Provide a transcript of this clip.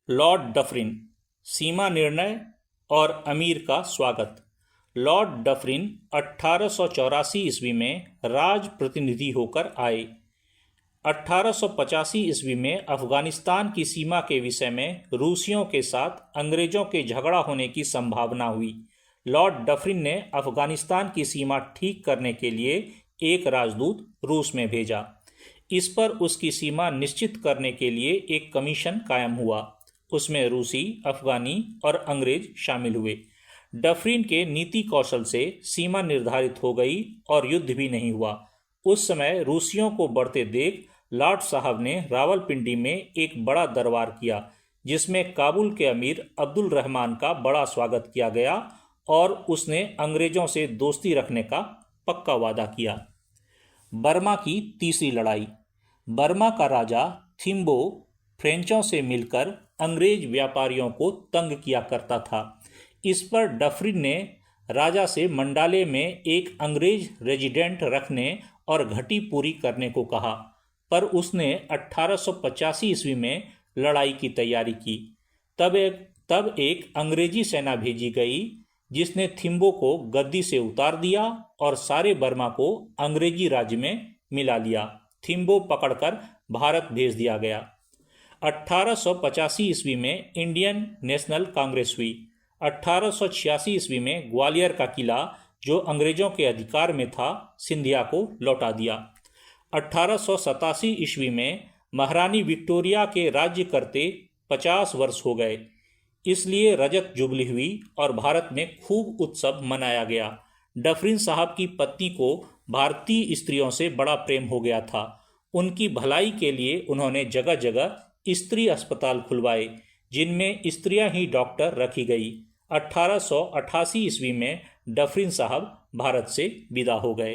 Lord Dufferin, सीमा निर्णय और अमीर का स्वागत। लॉर्ड डफरिन 1884 ईस्वी में राज प्रतिनिधि होकर आए। 1885 ईस्वी में अफगानिस्तान की सीमा के विषय में रूसियों के साथ अंग्रेजों के झगड़ा होने की संभावना हुई। लॉर्ड डफरिन ने अफगानिस्तान की सीमा ठीक करने के लिए एक राजदूत रूस में भेजा। इस पर उसकी सीमा निश्चित करने के लिए एक कमीशन कायम हुआ। उसमें रूसी, अफगानी और अंग्रेज शामिल हुए। डफरिन के नीति कौशल से सीमा निर्धारित हो गई और युद्ध भी नहीं हुआ। उस समय रूसियों को बढ़ते देख लॉर्ड साहब ने रावलपिंडी में एक बड़ा दरबार किया, जिसमें काबुल के अमीर अब्दुल रहमान का बड़ा स्वागत किया गया और उसने अंग्रेजों से दोस्ती रखने का पक्का वादा किया। बर्मा की तीसरी लड़ाई। बर्मा का राजा थिम्बो फ्रेंचों से मिलकर अंग्रेज व्यापारियों को तंग किया करता था। इस पर डफरिन ने राजा से मंडाले में एक अंग्रेज रेजिडेंट रखने और घटी पूरी करने को कहा, पर उसने 1885 ईस्वी में लड़ाई की तैयारी की। तब एक अंग्रेजी सेना भेजी गई, जिसने थिम्बो को गद्दी से उतार दिया और सारे बर्मा को अंग्रेजी राज्य में मिला लिया। थिम्बो पकड़कर भारत भेज दिया गया। 1885 ईस्वी में इंडियन नेशनल कांग्रेस हुई। 1886 ईस्वी में ग्वालियर का किला, जो अंग्रेजों के अधिकार में था, सिंधिया को लौटा दिया। 1887 ईस्वी में महारानी विक्टोरिया के राज्य करते 50 वर्ष हो गए, इसलिए रजत जुबली हुई और भारत में खूब उत्सव मनाया गया। डफरिन साहब की पत्नी को भारतीय स्त्रियों से बड़ा प्रेम हो गया था। उनकी भलाई के लिए उन्होंने जगह जगह स्त्री अस्पताल खुलवाए, जिनमें स्त्रियां ही डॉक्टर रखी गई। 1888 ईस्वी में डफरिन साहब भारत से विदा हो गए।